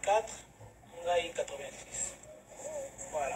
84, ngai 86. Voilà.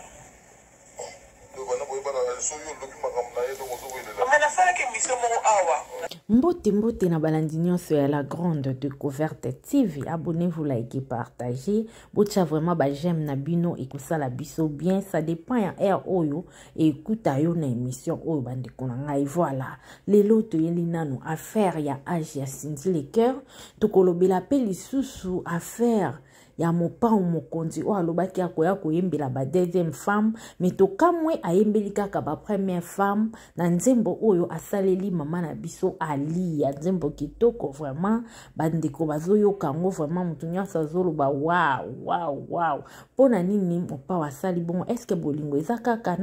Mbote na balandi nyonso ya la grande découverte TV. Abonnez-vous, likez, partagez. Bocha vraiment ba j'aime na bino ekosala biso bien. Ça dépend ya air oyo et écoute yo na émission oyo bande konanga. Et voilà. Lelo to yeli nanu affaire ya age ya Cindy Lecoeur. To kolobela pe lisusu affaire ya mopa ou mokonzi o alobaki akoya koyembela ba deuxième femme mais to kamwe ayembeli kaka ba première femme na nzembo oyo asaleli mama na biso ali ya nzembo kitoko vraiment bandeko bazoyoka ngo vraiment mutu nyonso azoloba wow pona nini mopa wasali bongo est-ce que bolingo eza kaka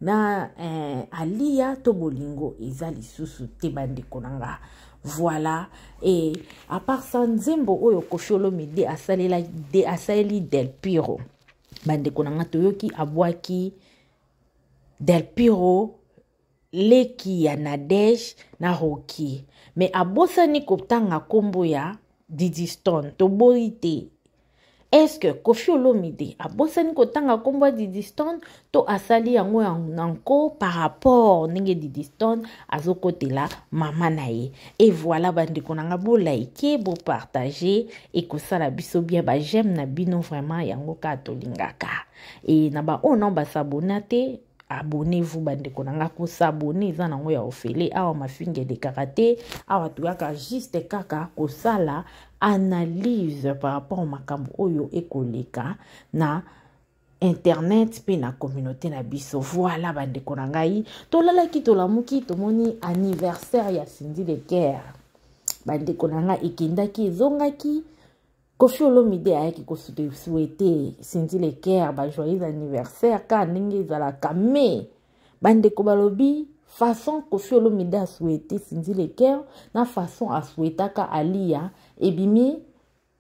na alia to bolingo eza lisusu te bandeko nanga. Voilà. Et à part ça, nzembo oyo Koffi Olomide asaleli Del Piro. Bande konanga toyoki abwaki Del Piro leki ya Nadej na Rocky. Mais abosani koptanga kombo ya Didi Stone. Toboyi te. Est-ce que Koffi Olomide abosani kotanga kombo ya Didi Stone to asali yango nanko par rapport nenge Didi Stone azokotela mama na ye. Et voilà bande konanga bo like, bo partager et kosala biso bien ba j'aime na bino vraiment yango ka tolingaka. Et na ba onon ba s'abonner. Abonnez-vous bande konanga ko s'abonner za nango ya ofele awa mafinge de karaté awa tuyaka juste kaka ko sala analyse par rapport au makambo oyo ekoleka na internet pe na communauté na biso. Voilà bande konanga yi tolala ki tolamuki tomoni anniversaire ya Cindy Lecoeur bande konanga ekendaki ezongaki Koffi Olomide ayaki ko souhaiter Cindy Lecoeur ba joyeux anniversaire ka ndenge ezalaka mais bande ko balobi façon Koffi Olomide a souhaité Cindy Lecoeur na façon a souhaitaka Alia ebimi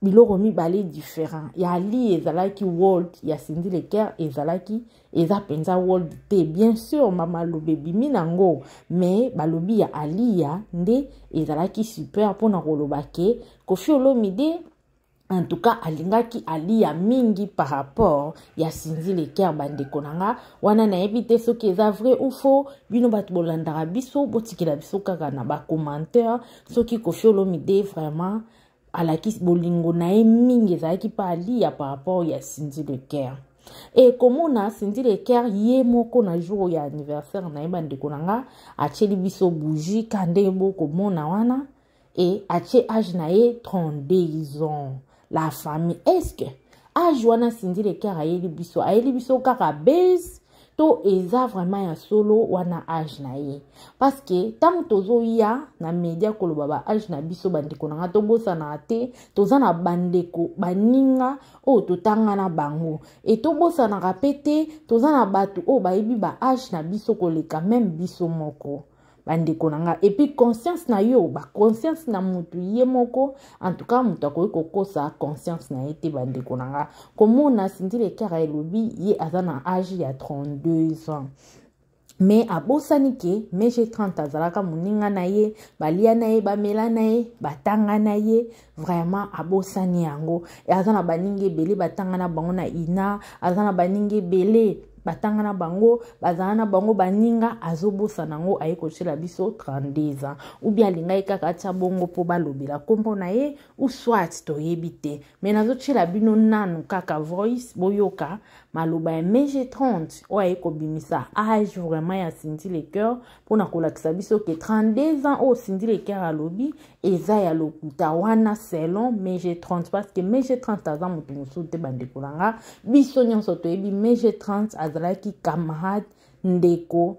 biloko mibale différent ya Ali ezalaki world ya Cindy Lecoeur ezalaki eza penza world te bien sûr mama lobe bimi nango mais balobi ya Alia nde ezalaki super pona koloba ke Koffi Olomide en tout cas alingaki Alia mingi par rapport ya Cindy Lecoeur bande konanga wana na ebite soki eza vrai ou faux bino bat bolandara biso botikela biso kaka na ba commentaire soki Koffi Olomide vraiment alaki bolingo na ye mingi ezalaki pa Alia par rapport ya Cindy Lecoeur. Et komona Cindy Lecoeur ye moko na jour ya anniversaire na ye bande konanga acheli biso bougie kande boko mona wana et ache âge na ye 32 ans. La famille, est-ce que âge wana Cindy Lecoeur ayeli biso kaka base to eza vraiment ya solo wana âge na ye parce que tant tozo ya na media koloba ba âge na biso bandeko nanga to bosana te toza na bandeko baninga o totanga na bango et to bosana rapete toza na batu o bayebi ba âge na biso koleka même biso moko bande konanga et puis conscience na yo ba conscience na mutu ye moko en tout cas mutu akoki kokosa conscience na ete bande konanga komona Cindy Lecoeur elobi ye aza na âge ya 32 ans mais abosani ke mais j'ai 30 azalaka moninga na ye balia na ye bamela na ye batanga na ye vraiment abosani yango et aza na baninga ebele batanga na bango na ina aza na baninga ebele batanga na bango bazana na bango baninga azobosa nango ayeko chela biso 32 ans ou bien linga kaka tia bongo po balobela kombo na ye ou soit to yebite mais nazo chela bino nanu kaka voice boyoka maloba ya meje 30 o ayeko bimisa âge vraiment ya Cindy Lecoeur pona kolakisa biso ke 32 ans o Cindy Lecoeur alobi eza ya lokuta wana selon meje 30 parce que meje 30 azan mutu musu te bande kolanga biso nyonso to yebi meje 30 azalaki camarade ndeko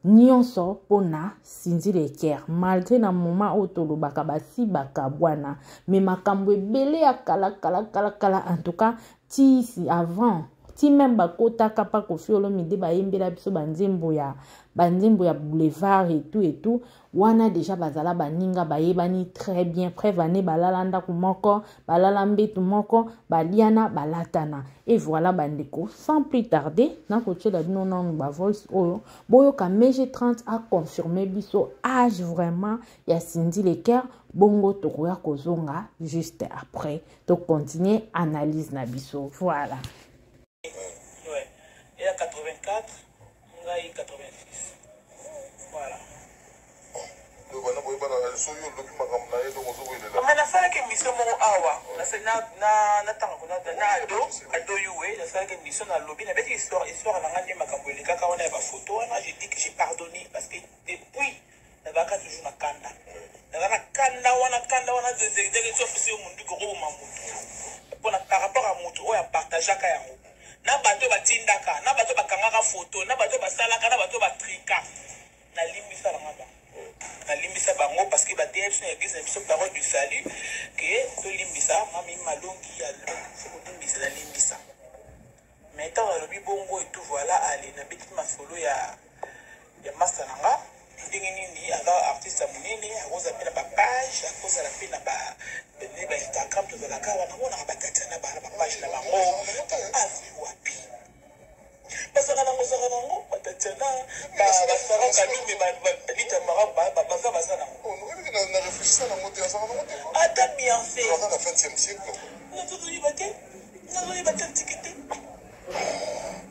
nyonso pona Cindy Lecoeur malgré na moment o tolobaka basi bakabwana mais makambo ebele ya kala en tout cas ti avant ti même bakotaka pa Koffi Olomide bayembela biso banzembo ya boulevard et tout wana déjà bazala baninga bayebani très bien prévane balalanda kumoko balala mbetu moko baliana balatana et voilà bandeko sans plus tarder na kochela bino non ba voice oyo boyoka meje 30 a confirmé biso âge vraiment ya Cindy Lecoeur bongo tokoya kozonga juste après to continuer analyse na biso. Voilà. Ouais. Et à 84, ngai 86. Voilà. Nasalaki émission moko awa ado yuwe nasalaki émission na lobby na beti histoire na ngani makambo elekaka wana ya bafoto wana j'ai dit que j'ai pardonné parce que depuis nabaka toujours na kanda wana deke tofisi omundu kokoboma mutu mpona par rapport à mutu oyo apartageaka yango na bato batindaka na bato bakangaka foto na bato basalaka na bato batrika nalimbisa nanga bango nalimbisa bango parce que bateyebiso na église na biso parole du salut ke tolimbisa mami malongi ya limbisa nalimbisa mais ntango nalobi bongo etu voilà ale nabeti mafolo ya master nanga ndenge nini aza artiste monene akozala mpe na bapage akozala mpe na bainstagram tozalaka wana monaka batata na bapage na bango avi wapi basaka nango batatana basaraka lume balita marabu baza nango ata bien fait nazozoyiba te ntiki te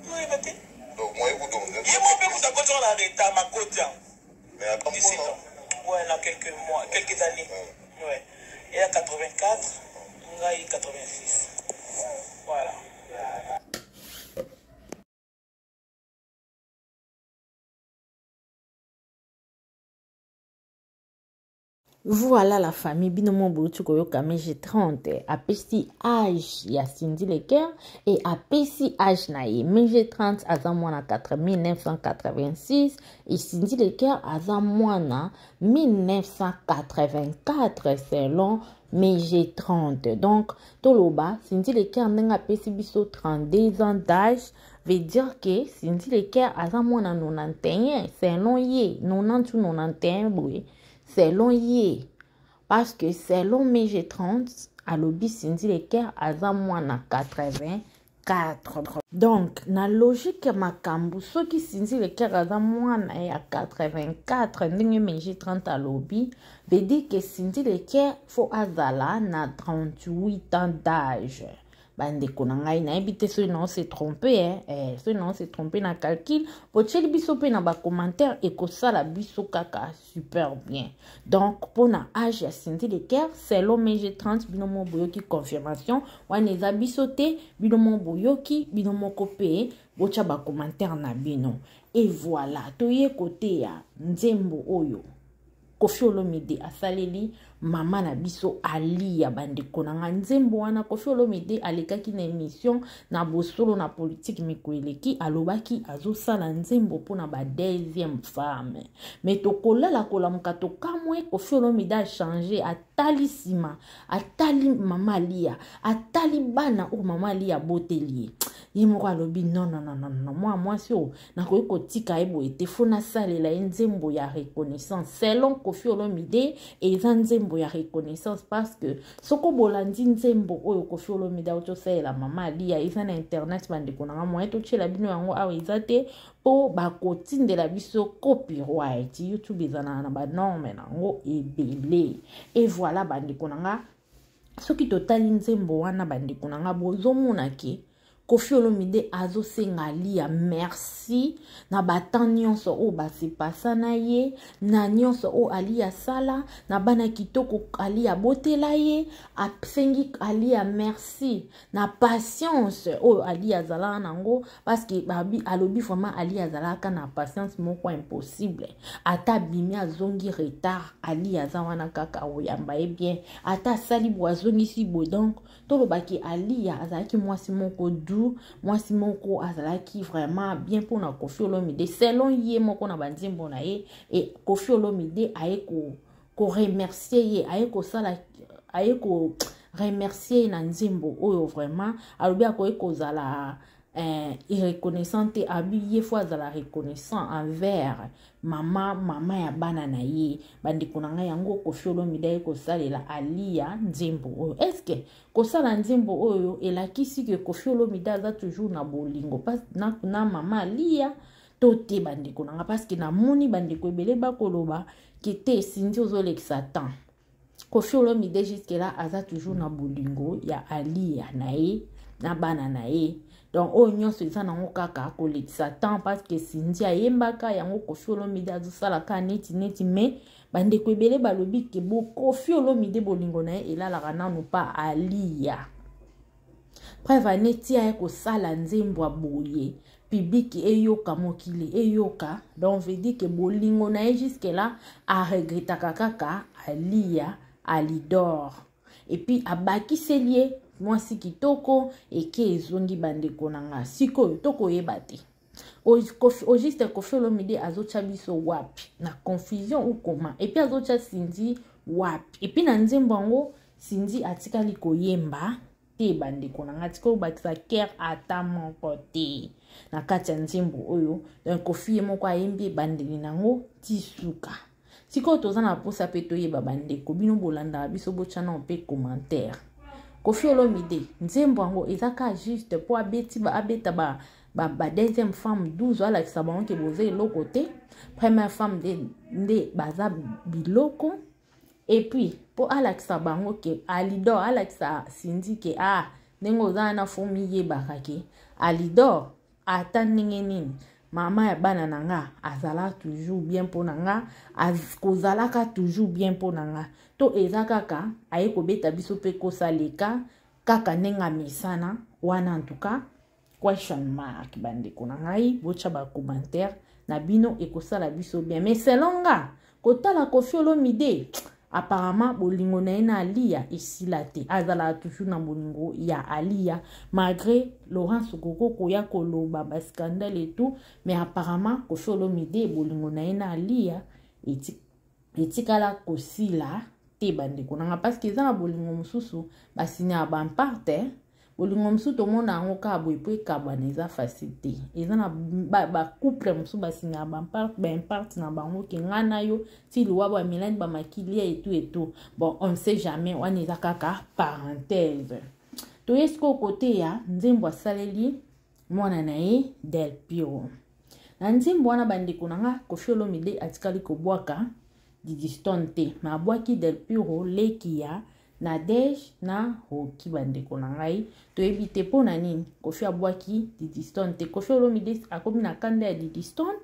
noyeba te ye mo mpe kuta kotiaka na reta makota 17 ans. Ouais, là, quelques mois, quelques années. Ouais. Et à 84, ngai 86. Voilà. Voilà la famille binomo boutu koyoka mais j'ai 30 à petit âge ya Cindy Leker et à petit âge naïe mais j'ai 30 à zamwana 1986 et Cindy Leker à zamwana 1984 selon mais j'ai 30 donc toloba Cindy Leker n'enga pesi biso 32 ans d'âge veut dire que Cindy Leker à zamwana 91 selon ye 90 ou 91 boy selon ye parce que selon mes G30 à l'obi Cindy Leker aza mwana 84 donc na logique makambu soki Cindy Leker aza mwana ya 84 ndenge mes G30 à l'obi veut dire que Cindy Leker faut azala na 38 ans d'âge. Bandeko na ngai na ebite so non se tromper so non se tromper na calcul pocheli biso pe na ba commentaire et ko sala biso kaka super bien donc pona âge ya Cindy Leker selon mes G30 binomo boyoki confirmation wana eza biso te binomo boyoki binomo kopé bocha ba commentaire na bino et voilà toye côté ya nzembo oyo Koffi Olomide asaleli mama na biso Alia bandeko na nga nzembo wana Koffi Olomide alekaki na émission na bosolo na politique mikweleki alobaki azosala nzembo pona ba deuxième femme mais tokolala kolamuka tokamwe Koffi Olomide a changé atali sima atali mama Alia atali bana o mama Alia botelier ye moko alobi non moi sio na koyiko tika ebo ete fona salela nzembo ya reconnaissance selon Koffi Olomide eza nzembo ya reconnaissance parce que soko bolandi nzembo oyo Koffi Olomide oto salela mama Alia eza na internet bandeko na moyen to chela bino yango awa eza te po bakotindela biso copyright YouTube eza na ba norme nango ebele et voilà bandeko na nga soki totali nzembo wana bandeko na nga bozomona ke Koffi Olomide azo senga Alia merci na batan nyonso o basi pasa na ye na nyonso o Alia sala na bana kitoko Alia botela ye asengi Alia merci na patience o Alia zala nango parce que babi alobi vraiment Alia zala ka na patience moko impossible ata bimi azongi retard Alia zawana kaka oyamba e bien ata sali boazongi si bo donc tolobaki Alia azalaki mwasi moko du mwasi moko azalaki vraiment bien pour na Koffi Olomide selon ye moko na banzimbo na ye et Koffi Olomide aye ko remercier ye aye ko sala aye ko remercier na nzimbo oyo vraiment alobi akoye kozala irreconnaissante habillé fois à la reconnaissant envers mama ya bana na ye bandeko na nga yango Koffi Olomide ko salela Alia nzembo oyo est-ce que ko sala nzembo oyo elakisi que Koffi Olomide aza toujours na bolingo pas na mama Alia tote bandeko na nga parce que na moni bandeko ebele bakoloba ki te Cindy ozolekisa temps Koffi Olomide jusque là aza toujours na bolingo ya Alia na ye na bana na ye. Donc o nyonso eza nango kaka kolekisa temps parce que Cindy ayembaka yango Koffi Olomide azosala ka neti mais bandeko ebele balobi ke bo Koffi Olomide bolingo na ye elalaka nanu pa Alia. Preuve neti ya kosala nzembo boye public eyoka mokili eyoka. Donc veut dire que bolingo na ye jusque là a regrettaka kaka Alia Alidor. Et puis abaki selie mwasi kitoko eke ezongi bandeko nanga siko toko yebate. O juste Koffi Olomide azocha biso wapi na confusion ou comment. Et puis azocha Cindy wapi. Et puis na nzembo ngo Cindy atikali koyemba te bandeko nanga tiko bakisa ker ata moko te na kati ya nzembo oyo. Donc Koffi moko ayembi bandeli nango tisuka. Siko toza na posa pe toyeba bandeko bino bolanda biso bochana on pe commentaire. Koffi Olomide nzembo ngo ezaka juste po abeti ba abeta ba deuxième femme 12 ala kisabango ke boze eloko te. Première femme de baza biloko. Et puis po ala kisabango ke Alidor ala kisa Cindy ke nengo za na fomi yebaka ke Alidor ata ndenge nini mama ya bana nanga azala toujours bien po nanga kozalaka toujours bien po nanga to eza kaka aye kobeta biso pe kosaleka kaka nenga misana wana en tout cas question mark bandeko nangai bocha ba commentaire na bino ekosala biso bien mais selon nga kotala Koffi Olomide apparemment bolingo na ena Alia esila te azala toujours na bolingo ya Alia malgré Laurence Okoko koya koloba ba scandale et tout mais apparemment Koffi Olomide bolingo na ena Alia etikala kosila te bandeko nanga parce que eza na bolingo mosusu basinya bamparte bolingo mosusu tomona yango ka boye po ekabwana eza facile te eza na couple mosusu basinya bamparte na bango ke nga na yo ti liwa ba milani ba makilia et tout bon on ne sait jamais wana eza kaka parenthèse toyesko kote ya nzembo asaleli mwana na ye Del Piro na nzembo wana bandeko nanga Koffi Olomide atikali kobwaka Didi Stone te ma abwaki Del Piro leki ya Nadege na Rocky bandeko nangai to ebite po na nini Koffi abwaki Didi Stone te. Koffi Olomide akomi na kanda ya Didi Stone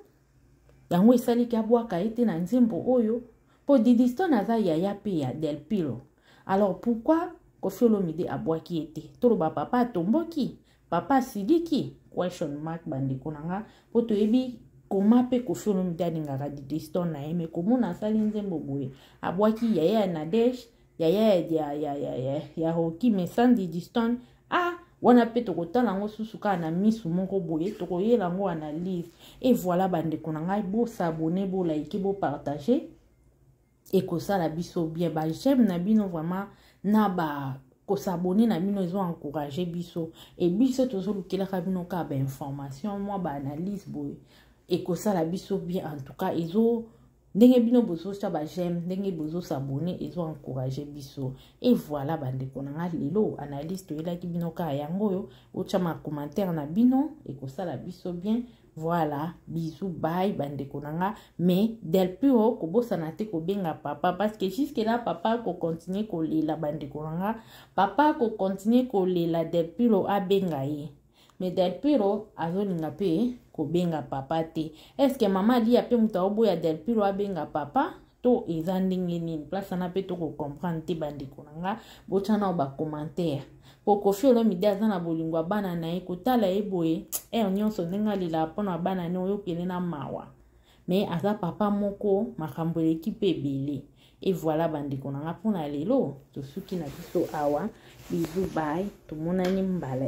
yango esali ki abwaka ete na nzembo oyo po Didi Stone aza yaya pe ya Del Piro. Alors pourquoi Koffi Olomide abwaki ete toloba papa tomboki papa siliki question mark bandeko nanga po to ebi koma pe Koffi Olomide alingaka Didi Stone na ye me komona asali nzembo boye abwaki yaya ya Nadege ya Rocky mais sans Didi Stone wana pe tokotala ngo susuka na misu moko boye tokoyela ngo analyse et voilà bandeko na ngai bo s'abonner bo like bo partager et kosala biso bien ba j'aime na bino vraiment na ba ko s'abonner na bino ils ont encouragé biso et biso tozolukela ka bino ka ba information moi ba analyse boye et kosala biso bien en tout cas ils ont ndenge bino bozo chaba j'aime ndenge bozo s'abonner ils ont encouragé biso et voilà bandeko nanga lelo analyste ela ki bino ka yango yo ocha ma commentaire na bino et kosala biso bien voilà bisous bye bandeko nanga mais Del Piro ko bosana te ko benga papa parce que jusque là papa ko continuer ko lela bandeko nanga papa ko continuer ko lela Del Piro a benga ye mais Del Piro azolinga pe ko benga papa te. Est-ce que maman li ape muta obo ya Del Piro a benga papa to eza ndenge nini place na pe to ko comprendre te bandeko nanga bochana ba commentaire po Koffi Olomide aza na bolingo bana na ye kotala ye boye nyonso ndenge lila pona bana ne oyo kele na mawa mais aza papa moko makambo l'équipe ebele et voilà bandeko nanga pona lelo to suki na biso awa bisous bye to monani mbala